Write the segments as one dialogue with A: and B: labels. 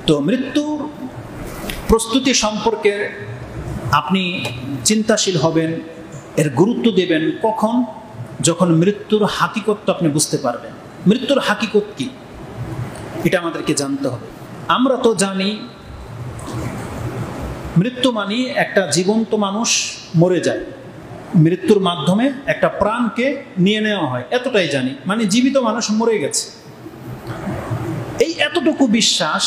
A: তো মৃত্যুর প্রস্তুতি সম্পর্কে আপনি চিন্তাশীল হবেন, এর গুরুত্ব দেবেন কখন? যখন মৃত্যুর হাকিকতটা আপনি বুঝতে পারবেন। মৃত্যুর হাকিকত কি এটা আমাদেরকে জানতে হবে। আমরা তো জানি মৃত্যু মানে একটা জীবন্ত মানুষ মরে যায়, মৃত্যুর মাধ্যমে একটা প্রাণকে নিয়ে নেওয়া হয়, এতটাই জানি। মানে জীবিত মানুষ মরে গেছে, এই এতটুকু বিশ্বাস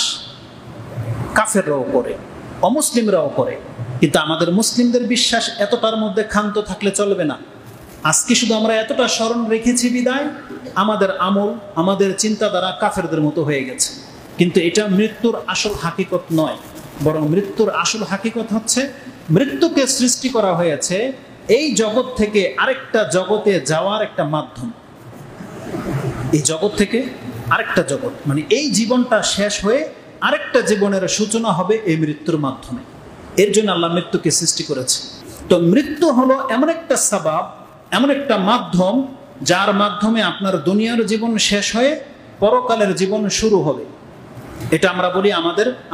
A: কাফেররাও করে, অমুসলিমরাও করে। কিন্তু আমাদের মুসলিমদের বিশ্বাস এতটার মধ্যে ক্ষান্ত থাকলে চলবে না। আজকে শুধু আমরা এতটা স্মরণ রেখেছি বিদায় আমাদের আমল, আমাদের চিন্তাধারা কাফেরদের মতো হয়ে গেছে। কিন্তু এটা মৃত্যুর আসল হাকিকত নয়, বরং মৃত্যুর আসল হাকিকত হচ্ছে মৃত্যুকে সৃষ্টি করা হয়েছে এই জগৎ থেকে আরেকটা জগতে যাওয়ার একটা মাধ্যম। এই জগৎ থেকে আরেকটা জগৎ, মানে এই জীবনটা শেষ হয়ে আরেকটা জীবনের সূচনা হবে এই মৃত্যুর মাধ্যমে। এর জন্য আল্লাহ মৃত্যুকে সৃষ্টি করেছে। তো মৃত্যু হলো এমন একটা সাবাব, এমন একটা মাধ্যম যার মাধ্যমে আপনার দুনিয়ার জীবন শেষ হয়ে পরকালের জীবন শুরু হবে। এটা আমরা বলি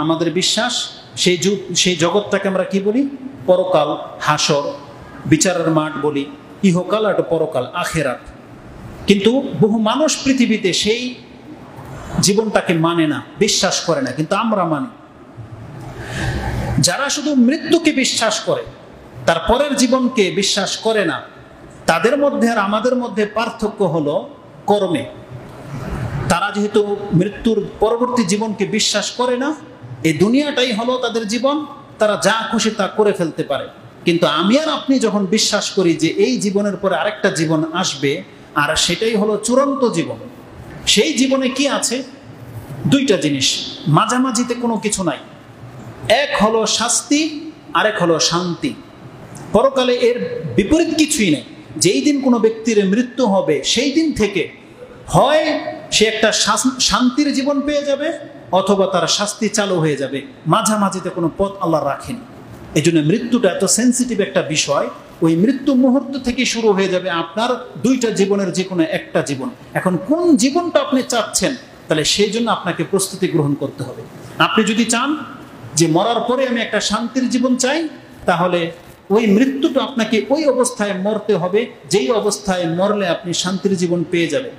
A: আমাদের বিশ্বাস। সেই জগৎটাকে আমরা কি বলি? পরকাল, হাসর, বিচারের মাঠ বলি, ইহকাল আর পরকাল, আখেরাত। কিন্তু বহু মানুষ পৃথিবীতে সেই জীবনটাকে মানে না, বিশ্বাস করে না, কিন্তু আমরা মানি। যারা শুধু মৃত্যুকে বিশ্বাস করে, তার পরের জীবনকে বিশ্বাস করে না, তাদের মধ্যে আর আমাদের মধ্যে পার্থক্য হলো কর্মে। তারা যেহেতু মৃত্যুর পরবর্তী জীবনকে বিশ্বাস করে না, এই দুনিয়াটাই হলো তাদের জীবন, তারা যা খুশি তা করে ফেলতে পারে। কিন্তু আমি আর আপনি যখন বিশ্বাস করি যে এই জীবনের পরে আরেকটা জীবন আসবে, আর সেটাই হলো চূড়ান্ত জীবন, সেই জীবনে কি আছে? দুইটা জিনিস, মাঝামাঝিতে কোনো কিছু নাই। এক হলো শাস্তি, আরেক হলো শান্তি। পরকালে এর বিপরীত কিছুই নেই। যেই দিন কোনো ব্যক্তির মৃত্যু হবে, সেই দিন থেকে হয় সে একটা শান্তির জীবন পেয়ে যাবে, অথবা তার শাস্তি চালু হয়ে যাবে। মাঝামাঝিতে কোনো পথ আল্লাহ রাখেন। এই জন্য মৃত্যুটা এত সেন্সিটিভ একটা বিষয়। ওই মৃত্যু মুহূর্ত থেকে শুরু হয়ে যাবে আপনার দুইটা জীবনের যে কোনো একটা জীবন। এখন কোন জীবনটা আপনি চাচ্ছেন, তাহলে সেই জন্য আপনাকে প্রস্তুতি গ্রহণ করতে হবে। আপনি যদি চান যে মরার পরে আমি একটা শান্তির জীবন চাই, তাহলে ওই মৃত্যুটা আপনাকে ওই অবস্থায় মরতে হবে যেই অবস্থায় মরলে আপনি শান্তির জীবন পেয়ে যাবেন।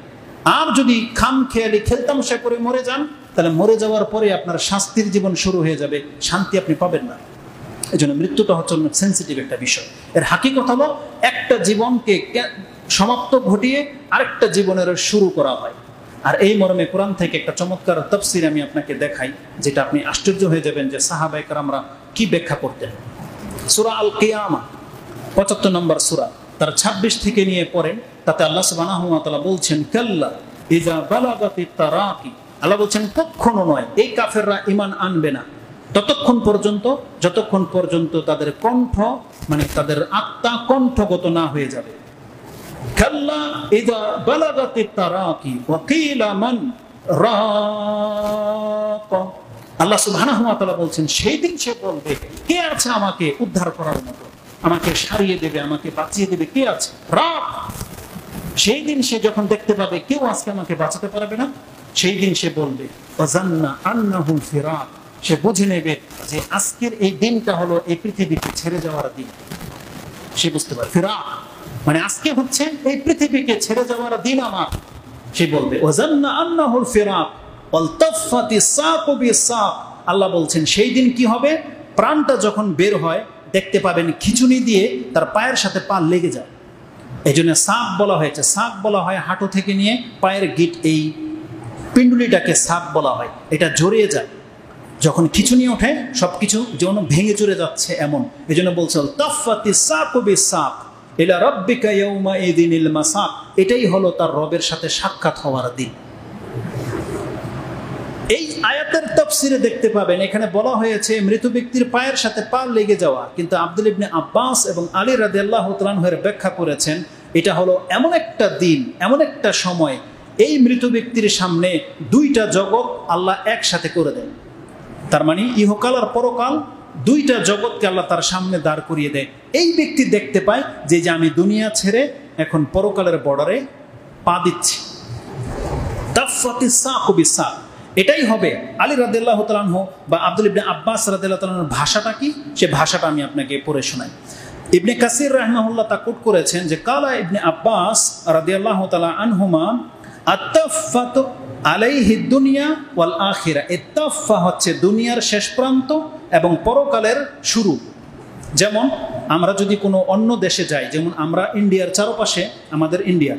A: আর যদি খামখেয়ালি খেলতামশা করে মরে যান, তাহলে মরে যাওয়ার পরে আপনার শাস্তির জীবন শুরু হয়ে যাবে, শান্তি আপনি পাবেন না। এই জন্য মৃত্যুটা হচ্ছে অনেক সেন্সিটিভ একটা বিষয়। এর হাকিকত হলো একটা জীবনকে সমাপ্ত ঘটিয়ে আরেকটা জীবনের শুরু করা হয়। আর এই মর্মে কোরআন থেকে একটা চমৎকার তাফসীর আমি আপনাকে দেখাই, যেটা আপনি আশ্চর্য হয়ে যাবেন যে সাহাবায়ে কেরামরা কি ব্যাখ্যা করতেন। সূরা আল কিয়ামা ৭৫ নম্বর সূরা, তার ২৬ থেকে নিয়ে পড়েন। তাতে আল্লাহ সুবহানাহু ওয়া তাআলা বলছেন, কাল্লা ইযা বালাগাতিত তারাকি। আল্লাহ বলছেন কখনো নয়, এই কাফেররা ঈমান আনবে না ততক্ষণ পর্যন্ত যতক্ষণ পর্যন্ত তাদের কণ্ঠ, মানে তাদের আত্মা কণ্ঠগত না হয়ে যাবে। কাল্লা ইযা বালাগাতিত তারাকি ওয়া কিলা মান রাক। আল্লাহ সুবহানাহু ওয়া তাআলা বলছেন সেই দিন সে বলবে, কে আছে আমাকে উদ্ধার করার মতো, আমাকে সারিয়ে দেবে, আমাকে বাঁচিয়ে দেবে, কে আছে? রাক। সেই দিন সে যখন দেখতে পাবে কেউ আজকে আমাকে বাঁচাতে পারবে না, সেই দিন সে বলবে ওয়াজান্না আন্নাহু ফিরাক। সে বুঝে নেবে যে আজকের এই দিনটা হলো এই পৃথিবীকে ছেড়ে যাওয়ার দিন। সে বুঝতে পারে ফিরাক মানে আজকে হচ্ছে এই পৃথিবীকে ছেড়ে যাওয়ার দিন আমার। সে বলবে ওয়াজান্না আন্নাহু ফিরাক ওয়ালতাফাতিস সাকু বিসাক। আল্লাহ বলছেন সেই দিন কি হবে? প্রাণটা যখন বের হয় দেখতে পাবেন খিঁচুনি দিয়ে তার পায়ের সাথে পা লেগে যায়। এই জন্য সাক বলা হয়েছে। সাক বলা হয় হাঁটু থেকে নিয়ে পায়ের গিট, এই পিণ্ডুলিটাকে সাক বলা হয়। এটা জড়িয়ে যায় যখন খিঁচুনি ওঠে, সবকিছু যেন ভেঙে চুরে যাচ্ছে এমন। এই জন্য বলছে তাফাতিস সাকু বিসাক ইলা রাব্বিকা ইয়াউমা ইযিনিল মাসাক। এটাই হলো তার রবের সাথে সাক্ষাৎ হওয়ার দিন। এই আয়াতের তাফসিরে দেখতে পাবেন এখানে বলা হয়েছে মৃত ব্যক্তির পায়ের সাথে পা লেগে যাওয়া, কিন্তু আব্দুল ইবনে আব্বাস এবং আলী রাদিয়াল্লাহু তাআলা আনহুর ব্যাখ্যা করেছেন এটা হলো এমন একটা দিন, এমন একটা সময়, এই মৃত ব্যক্তির সামনে দুইটা জগৎ আল্লাহ একসাথে করে দেন। তার মানে ইহকাল আর পরকাল দুইটা জগৎকে আল্লাহ তার সামনে দাঁড় করিয়ে দেয়। এই ব্যক্তি দেখতে পায় যে আমি দুনিয়া ছেড়ে এখন পরকালের বর্ডারে পা দিচ্ছি। তাফাতিস সাকু বিসাক। এটাই হবে। আলী রাদিয়াল্লাহু তাআলা আনহু বা আব্দুল ইবনে আব্বাস রাদিয়াল্লাহু তাআলা আনহুর ভাষাটা কি, সে ভাষাটা আমি আপনাকে পড়ে শোনাই। ইবনে কাসির রাহিমাহুল্লাহ তা কোট করেছেন যে কালা ইবনে আব্বাস রাদিয়াল্লাহু তাআলা আনহুমা আত্তাফাতু আলাইহি দুনিয়া ওয়াল আখিরা। ইত্তাফা হচ্ছে দুনিয়ার শেষ প্রান্ত এবং পরকালের শুরু। যেমন আমরা যদি কোনো অন্য দেশে যাই, যেমন আমরা ইন্ডিয়ার চারপাশে, আমাদের ইন্ডিয়া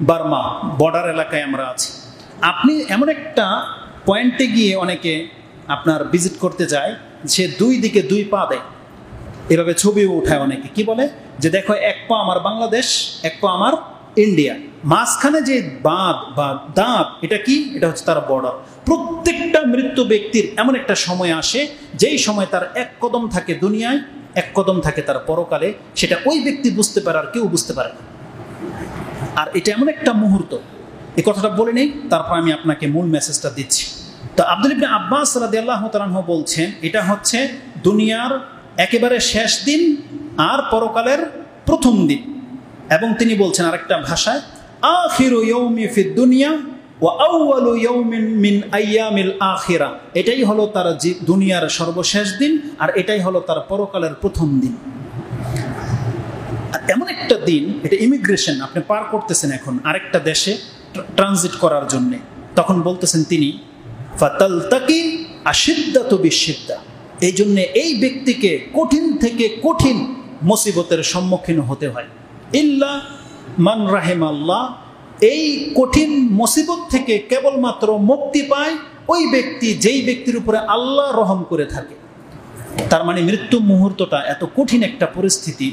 A: বার্মা বর্ডার এলাকায় আমরা আছি, আপনি এমন একটা পয়েন্টে গিয়ে অনেকে আপনার ভিজিট করতে যায়, সে দুই দিকে দুই পা দেয়, এভাবে ছবিও উঠায় অনেকে, কি বলে যে দেখো এক পা আমার বাংলাদেশ, এক পা আমার ইন্ডিয়া, মাঝখানে যে বাঁধ বা দাঁত, এটা কি, এটা হচ্ছে তার বর্ডার। প্রত্যেকটা মৃত্যু ব্যক্তির এমন একটা সময় আসে যেই সময় তার এক কদম থাকে দুনিয়ায়, এক কদম থাকে তার পরকালে, সেটা ওই ব্যক্তি বুঝতে পারে আর কেউ বুঝতে পারে না। আর এটা এমন একটা মুহূর্ত, এই কথাটা বলে নেই, তারপর আমি আপনাকে মূল মেসেজটা দিচ্ছি। তো আব্দুল ইবনে আব্বাস রাদিয়াল্লাহু তাআলা আনহু বলছেন এটা হচ্ছে দুনিয়ার একেবারে শেষ দিন আর পরকালের প্রথম দিন। এবং তিনি বলছেন আরেকটা ভাষায়, আখিরু ইয়াউমি ফিদ দুনিয়া ওয়া আউয়ালু ইয়াউমিন মিন আইয়ামিল আখিরা। এটাই হলো তার দুনিয়ার সর্বশেষ দিন আর এটাই হলো তার পরকালের প্রথম দিন। আর এমন একটা দিন, এটা ইমিগ্রেশন, আপনি পার করতেছেন এখন আরেকটা দেশে ট্রানজিট করার জন্য, তখন বলতেছেন তিনি ফাতালতাকি আশিদ্দাতু বিশিদ্দা। এই জন্যে এই ব্যক্তিকে কঠিন থেকে কঠিন মুসিবতের সম্মুখীন হতে হয়। ইল্লা মান রাহিমাল্লাহ, এই কঠিন মুসিবত থেকে কেবলমাত্র মুক্তি পায় ওই ব্যক্তি যেই ব্যক্তির উপরে আল্লাহ রহম করে থাকে। তার মানে মৃত্যু মুহূর্তটা এত কঠিন একটা পরিস্থিতি।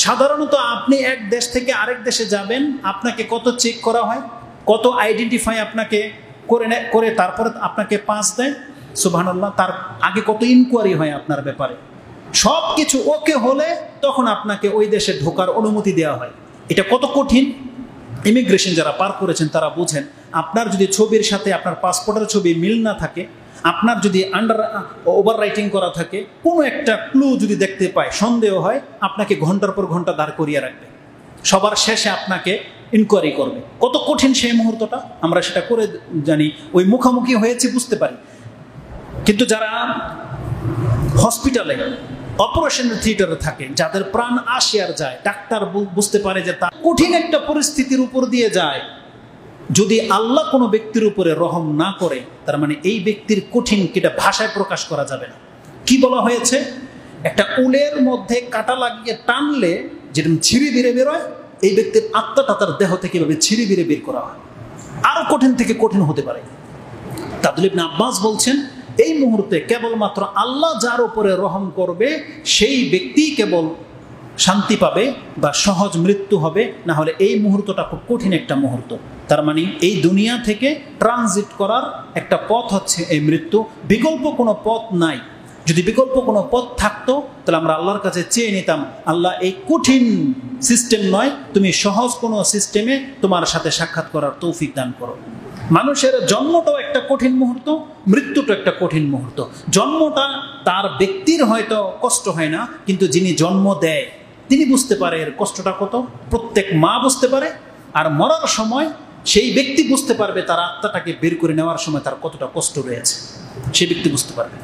A: সাধারণত আপনি এক দেশ থেকে আরেক দেশে যাবেন, আপনাকে কত চেক করা হয়, কত আইডেন্টিফাই আপনাকে করে তারপরে আপনাকে পাস দেয়, সুবহানাল্লাহ। তার আগে কত ইনকোয়ারি হয় আপনার ব্যাপারে, সব কিছু ওকে হলে তখন আপনাকে ওই দেশে ঢোকার অনুমতি দেওয়া হয়। এটা কত কঠিন। ইমিগ্রেশন যারা পার করেছেন তারা বুঝেন। আপনার যদি ছবির সাথে আপনার পাসপোর্টের ছবি মিল না থাকে, আপনার যদি ওভার রাইটিং করা থাকে, কোনো একটা ক্লু যদি দেখতে পায়, সন্দেহ হয়, আপনাকে ঘন্টার পর ঘন্টা দাঁড় করিয়ে রাখবে, সবার শেষে আপনাকে ইনকোয়ারি করবে। কত কঠিন সেই মুহূর্তটা, আমরা সেটা করে জানি, ওই মুখোমুখি হয়েছে বুঝতে পারি। কিন্তু যারা হসপিটালে অপারেশনের থিয়েটারে থাকে, যাদের প্রাণ আসে আর যায়, ডাক্তার বুঝতে পারে যে তার কঠিন একটা পরিস্থিতির উপর দিয়ে যায়, যদি আল্লাহ কোনো ব্যক্তির উপরে রহম না করে, তার মানে এই ব্যক্তির কঠিন কিটা ভাষায় প্রকাশ করা যাবে না। কি বলা হয়েছে, একটা উলের মধ্যে কাঁটা লাগিয়ে টানলে যেরকম ছিঁড়ি বেড়ে বেরোয়, এই ব্যক্তির আত্মাটা তার দেহ থেকে এভাবে ছিঁড়ি বেড়ে বের করা হয়, আরো কঠিন থেকে কঠিন হতে পারে। আব্দুল ইবনে আব্বাস বলছেন এই মুহূর্তে কেবলমাত্র আল্লাহ যার উপরে রহম করবে সেই ব্যক্তি কেবল শান্তি পাবে বা সহজ মৃত্যু হবে, না হলে এই মুহূর্তটা খুব কঠিন একটা মুহূর্ত। তার মানে এই দুনিয়া থেকে ট্রানজিট করার একটা পথ হচ্ছে এই মৃত্যু, বিকল্প কোনো পথ নাই। যদি বিকল্প কোনো পথ থাকতো তাহলে আমরা আল্লাহর কাছে চেয়ে নিতাম, আল্লাহ এই কঠিন সিস্টেম নয়, তুমি সহজ কোনো সিস্টেমে তোমার সাথে সাক্ষাৎ করার তৌফিক দান করো। মানুষের জন্মটাও একটা কঠিন মুহূর্ত, মৃত্যুটা একটা কঠিন মুহূর্ত। জন্মটা তার ব্যক্তির হয়তো কষ্ট হয় না, কিন্তু যিনি জন্ম দেয় তিনি বুঝতে পারে এর কষ্টটা কত, প্রত্যেক মা বুঝতে পারে। আর মরার সময় সেই ব্যক্তি বুঝতে পারবে তার আত্মাটাকে বের করে নেওয়ার সময় তার কতটা কষ্ট রয়েছে, সেই ব্যক্তি বুঝতে পারবে।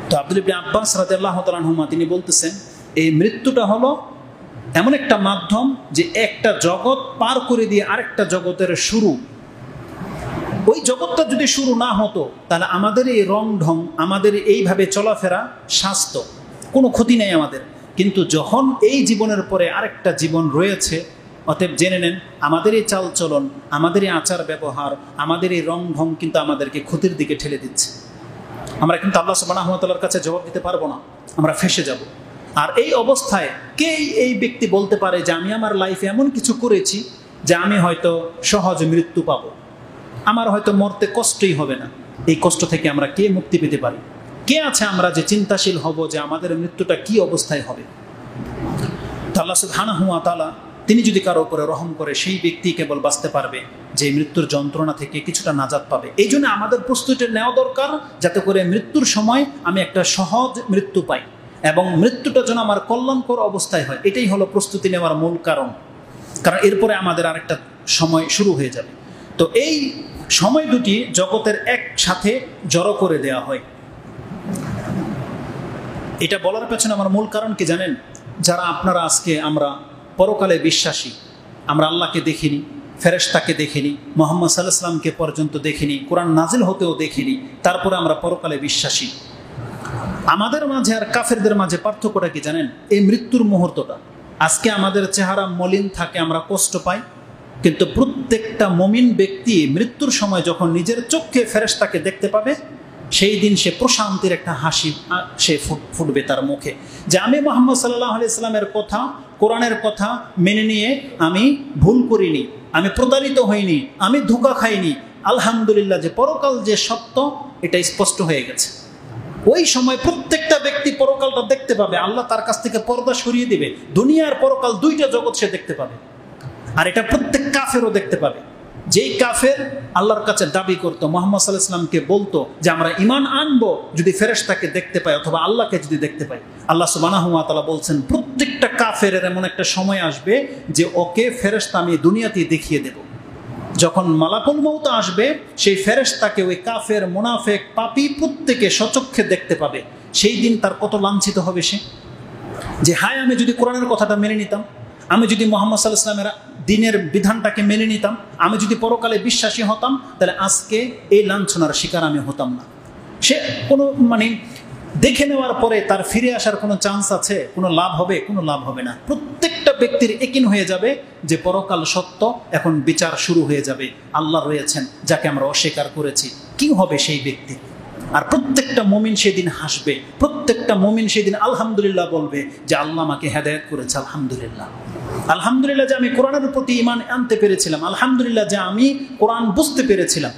A: তো আব্দুল ইবনে আব্বাস রাদিয়াল্লাহু তাআলা আনহুমা তিনি বলতেছেন এই মৃত্যুটা হলো এমন একটা মাধ্যম যে একটা জগৎ পার করে দিয়ে আরেকটা জগতের শুরু। ওই জগৎটা যদি শুরু না হতো তাহলে আমাদের এই রং ঢং, আমাদের এইভাবে চলাফেরা, স্বাস্থ্য, কোনো ক্ষতি নেই আমাদের। কিন্তু যখন এই জীবনের পরে আরেকটা জীবন রয়েছে, অতএব জেনে নেন আমাদের এই চালচলন, আমাদের এই আচার ব্যবহার, আমাদের এই রং ঢং কিন্তু আমাদেরকে ক্ষতির দিকে ঠেলে দিচ্ছে। আমরা কিন্তু আল্লাহ সুবহানাহু ওয়া তাআলার কাছে জবাব দিতে পারবো না, আমরা ফেঁসে যাব। আর এই অবস্থায় এই ব্যক্তি বলতে পারে যে আমি আমার লাইফে এমন কিছু করেছি যে আমি হয়তো সহজ মৃত্যু পাবো, আমার হয়তো মরতে কষ্টই হবে না। এই কষ্ট থেকে আমরা কে মুক্তি পেতে পারি? কে আছে আমরা যে চিন্তাশীল হব যে আমাদের মৃত্যুটা কি অবস্থায় হবে? আল্লাহ সুবহানাহু ওয়া তাআলা তিনি যদি কারো উপরে রহম করে, সেই ব্যক্তি কেবল বাঁচতে পারবে যে মৃত্যুর যন্ত্রণা থেকে কিছুটা নাজাত পাবে। এই জন্য আমাদের প্রস্তুতি নেওয়া দরকার, যাতে করে মৃত্যুর সময় আমি একটা সহজ মৃত্যু পাই এবং মৃত্যুটা যেন আমার কল্যাণকর অবস্থায় হয়। এটাই হলো প্রস্তুতি নেওয়ার মূল কারণ, কারণ এরপরে আমাদের আরেকটা সময় শুরু হয়ে যাবে। তো এই সময় দুটি জগতের একসাথে জড়ো করে দেওয়া হয়। এটা বলার পেছনে আমার মূল কারণ কি জানেন? যারা আপনারা আজকে আমরা পরকালে বিশ্বাসী, আমরা আল্লাহকে দেখিনি, ফেরেশতাকে দেখিনি, মুহাম্মদ সাল্লাল্লাহু আলাইহি ওয়াসাল্লামকে পর্যন্ত দেখিনি, কোরআন নাজিল হতেও দেখিনি, তারপরে আমরা পরকালে বিশ্বাসী। আমাদের মাঝে আর কাফেরদের মাঝে পার্থক্যটা কি জানেন? এই মৃত্যুর মুহূর্তটা। আজকে আমাদের চেহারা মলিন থাকে, আমরা কষ্ট পাই, কিন্তু প্রত্যেকটা মুমিন ব্যক্তি মৃত্যুর সময় যখন নিজের চোখে ফেরেশতাকে দেখতে পাবে, সেই দিন সে প্রশান্তির একটা হাসি সে ফুটবে তার মুখে, যে আমি মুহাম্মদ সাল্লাল্লাহু আলাইহি সাল্লামের কথা, কোরআনের কথা মেনে নিয়ে আমি ভুল করিনি, আমি প্রতারিত হইনি, আমি ধোঁকা খাইনি। আলহামদুলিল্লাহ, যে পরকাল যে সত্য এটা স্পষ্ট হয়ে গেছে। ওই সময় প্রত্যেকটা ব্যক্তি পরকালটা দেখতে পাবে, আল্লাহ তার কাছ থেকে পর্দা সরিয়ে দিবে, দুনিয়ার পরকাল দুইটা জগৎ সে দেখতে পাবে। আর এটা প্রত্যেক কাফেরও দেখতে পাবে। যেই কাফের আল্লাহর কাছে দাবি করতো, মুহাম্মদ সাল্লাল্লাহু আলাইহি ওয়াসাল্লামকে বলতো যে আমরা ঈমান আনবো যদি ফেরেশতাকে দেখতে পাই অথবা আল্লাহকে যদি দেখতে পাই, আল্লাহ সুবহানাহু ওয়া তাআলা বলছেন প্রত্যেকটা কাফের এমন একটা সময় আসবে যে ওকে ফেরেশতা আমি দুনিয়াতেই দেখিয়ে দেব। যখন মালাকুল মউত আসবে, সেই ফেরেশতাকে ওই কাফের, মুনাফিক, পাপী প্রত্যেকে সচক্ষে দেখতে পাবে। সেই দিন তার কত লাঞ্ছিত হবে সে, যে হায় আমি যদি কোরআনের কথাটা মেনে নিতাম, আমি যদি মুহাম্মদ সাল্লাল্লাহু আলাইহি ওয়াসাল্লামের দিনের বিধানটাকে মেনে নিতাম, আমি যদি পরকালে বিশ্বাসী হতাম, তাহলে আজকে এই লাঞ্ছনার শিকার আমি হতাম না। সে কোনো দেখে নেওয়ার পরে তার ফিরে আসার কোনো চান্স আছে? কোনো লাভ হবে? কোনো লাভ হবে না। প্রত্যেকটা ব্যক্তির একিন হয়ে যাবে যে পরকাল সত্য, এখন বিচার শুরু হয়ে যাবে। আল্লাহ রয়েছেন যাকে আমরা অস্বীকার করেছি, কি হবে সেই ব্যক্তি? আর প্রত্যেকটা মুমিন সেদিন হাসবে, প্রত্যেকটা মুমিন সেদিন আলহামদুলিল্লাহ বলবে যে আল্লাহ আমাকে হেদায়েত করেছে, আলহামদুলিল্লাহ, আলহামদুলিল্লাহ যে আমি কোরআনের প্রতি ঈমান আনতে পেরেছিলাম, আলহামদুলিল্লাহ যে আমি কোরআন বুঝতে পেরেছিলাম।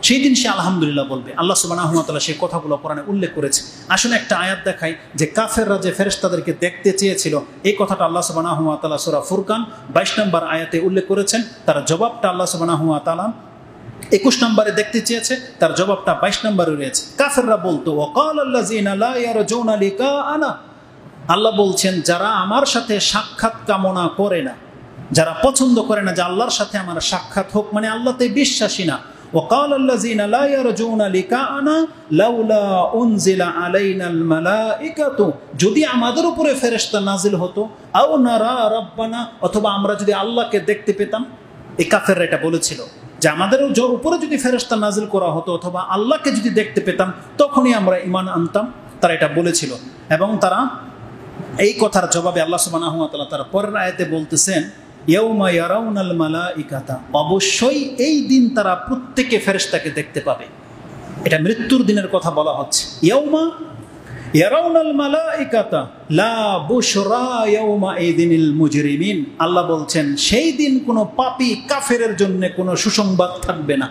A: সেই দিন সে আলহামদুলিল্লাহ বলবে। আল্লাহ সুবহানাহু ওয়া তাআলা সেই কথাগুলো কোরআনে উল্লেখ করেছে। আসলে একটা আয়াত দেখাই যে কাফেররা যে ফেরেশতাদেরকে দেখতে চেয়েছিল, এই কথাটা আল্লাহ সুবহানাহু ওয়া তাআলা সূরা ফুরকান 22 নম্বর আয়াতে উল্লেখ করেছেন। তার জবাবটা আল্লাহ সুবহানাহু ওয়া তাআলা 21 নম্বরে দেখতে চেয়েছে, তার জবাবটা 22 নম্বরে রয়েছে। কাফেররা বলতো ওয়াকালাল্লাযিনা লা ইয়ারজুনা লিকাআনা, আল্লাহ বলছেন যারা আমার সাথে সাক্ষাৎ কামনা করে না, যারা পছন্দ করে না যে আল্লাহর সাথে আমার সাক্ষাৎ হোক, মানে আল্লাহতে বিশ্বাসী না। ওয়াকালাল্লাযিনা লা ইয়ারজুনা লিকাআনা লাউলা উনজিলা আলাইনাল মালাইকাতু, যদি আমাদের উপরে ফেরেশতা নাজিল হতো, আও নারা রাব্বানা, অথবা আমরা যদি আল্লাহকে দেখতে পেতাম। এই কাফেররা এটা বলেছিল যে আমাদের উপরে যদি ফেরেশতা নাজিল করা হতো অথবা আল্লাহকে যদি দেখতে পেতাম, তখনই আমরা ঈমান আনতাম। তারা এটা বলেছিল। এবং তারা এই কথার জবাবে আল্লাহ সুবহানাহু ওয়া তাআলা তার পরের আয়াতে বলতেছেন ইয়াউমা ইয়ারাউনাল মালাইকাতা, অবশ্যই এই দিন তারা প্রত্যেকে ফেরেশতাকে দেখতে পাবে। এটা মৃত্যুর দিনের কথা বলা হচ্ছে। ইয়াউমা ইয়ারাউনাল মালাইকাতা লা বুশরা ইয়াউমা ইযিনিল মুজরিমিন, আল্লাহ বলছেন সেই দিন কোনো পাপী কাফেরের জন্য কোনো সুসংবাদ থাকবে না।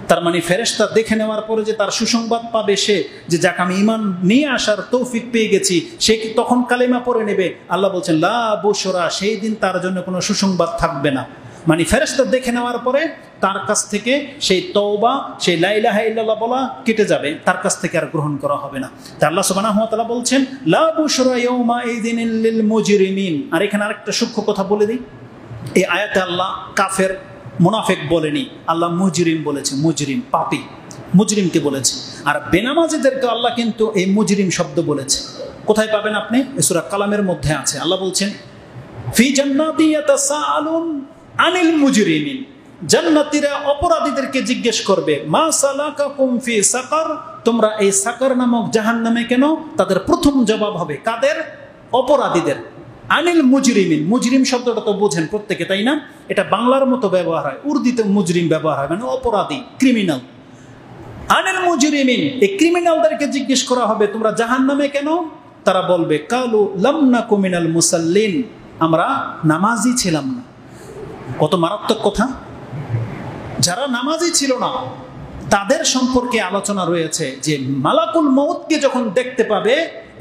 A: তার মানে ফেরেশতা দেখে নেওয়ার পরে যে তার সুসংবাদ পাবে সে, যে যাকে আমি ঈমান নিয়ে আসার তৌফিক পেয়ে গেছি, সে কি তখন কালেমা পড়ে নেবে? আল্লাহ বলছেন লা বুশরা, সেই দিন তার জন্য কোনো সুসংবাদ থাকবে না। মানে ফেরেশতা দেখে নেওয়ার পরে তার কাছ থেকে সেই তওবা, সেই লা ইলাহা ইল্লাল্লাহ বলা কেটে যাবে, তার কাছ থেকে আর গ্রহণ করা হবে না। তা আল্লাহ সুবহানাহু ওয়া তাআলা বলছেন লা বুশরা ইয়াউমা ইযিনিল লিল মুজরিমিন। আর এখানে আরেকটা সূক্ষ্ম কথা বলে দিই, এই আয়াতে আল্লাহ কাফের, মুনাফিক বলেনি, আল্লাহ মুজরিম বলেছে। মুজরিম পাপী, মুজরিমকে বলেছে। আর বেনামাজিদেরকে আল্লাহ কিন্তু এই মুজরিম শব্দ বলেছে। কোথায় পাবেন আপনি? সূরা কালামের মধ্যে আছে। আল্লাহ বলছেন ফি জান্নাতি ইয়াতাসাআলুন আনিল মুজরিমিন, জান্নাতীরা অপরাধীদেরকে জিজ্ঞেস করবে মা সালাকাকুম ফি সাকার, তোমরা এই সাকার নামক জাহান্নামে কেন? তাদের প্রথম জবাব হবে কাদের? অপরাধীদের। আনিল মুজরিমিন, মুজরিম শব্দটা তো বোঝেন প্রত্যেকে, তাই না? এটা বাংলার মতো ব্যবহার হয়, উর্দুতে মুজরিম ব্যবহার হয়, মানে অপরাধী, ক্রিমিনাল। আনিল মুজরিমিন, এই ক্রিমিনালদেরকে জিজ্ঞেস করা হবে তোমরা জাহান্নামে কেন? তারা বলবে কালু লাম নাকু মিনাল মুসাল্লিন, আমরা নামাজি ছিলাম না। কত মারাত্মক কথা! যারা নামাজি ছিল না তাদের সম্পর্কে আলোচনা রয়েছে যে মালাকুল মউতকে যখন দেখতে পাবে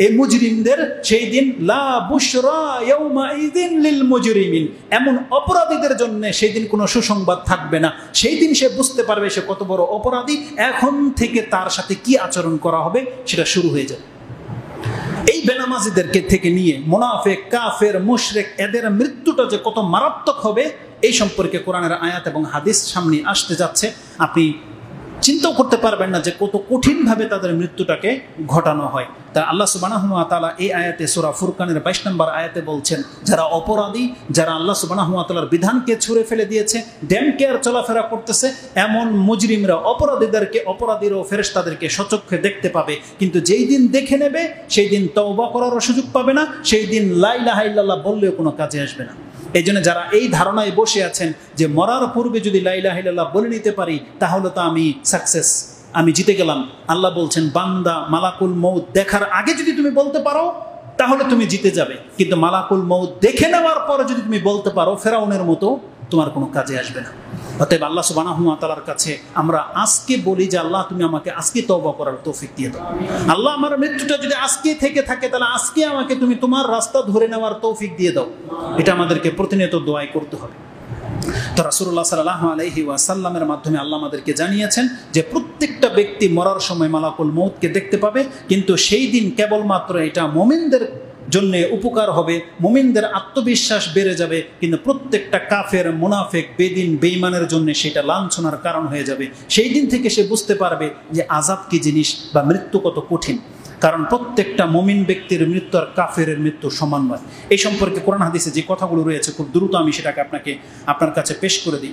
A: এই মুজরিমদের, সেই দিন লা বুশরা ইয়াউমা ইযিন লিল মুজরিমিন, এমন অপরাধীদের জন্য সেই দিন কোনো সুসংবাদ থাকবে না। সেই দিন সে বুঝতে পারবে সে কত বড় অপরাধী, এখন থেকে তার সাথে কি আচরণ করা হবে সেটা শুরু হয়ে যাবে। এই এই বেনামাজিদেরকে থেকে নিয়ে মুনাফিক, কাফের, মুশরিক এদের মৃত্যুটা যে কত মারাত্মক হবে এই সম্পর্কে কোরআনের আয়াত এবং হাদিস সামনে আসতে যাচ্ছে। আপনি চিন্তাও করতে পারবেন না যে কত কঠিনভাবে তাদের মৃত্যুটাকে ঘটানো হয়। তা আল্লাহ সুবহানাহু ওয়া তাআলা এই আয়াতে সূরা ফুরকানের 22 নম্বর আয়াতে বলছেন, যারা অপরাধী, যারা আল্লাহ সুবহানাহু ওয়া তাআলার বিধানকে ছুঁড়ে ফেলে দিয়েছে, ড্যামকে আর চলাফেরা করতেছে, এমন মুজরিমরা অপরাধীর ও ফেরেশতাদেরকে সচক্ষে দেখতে পাবে, কিন্তু যেই দিন দেখে নেবে সেই দিন তওবা করারও সুযোগ পাবে না, সেই দিন লা ইলাহা ইল্লাল্লাহ বললেও কোনো কাজে আসবে না। এই জন্য যারা এই ধারণায় বসে আছেন যে মরার পূর্বে যদি লা ইলাহা ইল্লাল্লাহ বলে নিতে পারি তাহলে তো আমি সাকসেস, আমি জিতে গেলাম, আল্লাহ বলছেন বান্দা মালাকুল মউত দেখার আগে যদি তুমি বলতে পারো তাহলে তুমি জিতে যাবে, কিন্তু মালাকুল মউত দেখে নেওয়ার পরে যদি তুমি বলতে পারো ফেরাউনের মতো, তোমার কোনো কাজে আসবে না। অতএব আল্লাহ সুবহানাহু ওয়া তাআলার কাছে আমরা আজকে বলি যে আল্লাহ তুমি আমাকে আজকে তওবা করার তৌফিক দিয়ে দাও। আল্লাহ আমার মৃত্যুটা যদি আজকে থেকে থাকে তাহলে আজকে আমাকে তুমি তোমার রাস্তা ধরে নেওয়ার তৌফিক দিয়ে দাও। এটা আমাদেরকে প্রতিনিয়ত দোয়াই করতে হবে। তো রাসূলুল্লাহ সাল্লাল্লাহু আলাইহি ওয়াসাল্লামের মাধ্যমে আল্লাহ আমাদেরকে জানিয়েছেন যে প্রত্যেকটা ব্যক্তি মরার সময় মালাকুল মউতকে দেখতে পাবে, কিন্তু সেই দিন কেবলমাত্র এটা মুমিনদের জন্য উপকার হবে, মুমিনদের আত্মবিশ্বাস বেড়ে যাবে, কিন্তু প্রত্যেকটা কাফের, মুনাফিক, বেদিন, বেঈমানের জন্য সেটা লাঞ্ছনার কারণ হয়ে যাবে। সেই দিন থেকে সে বুঝতে পারবে যে আযাব কি জিনিস বা মৃত্যু কত কঠিন, কারণ প্রত্যেকটা মুমিন ব্যক্তির মৃত্যু আর কাফের মৃত্যু সমান নয়। এই সম্পর্কে কোরআন হাদিসে যে কথাগুলো রয়েছে খুব দ্রুত আমি সেটাকে আপনার কাছে পেশ করে দিই।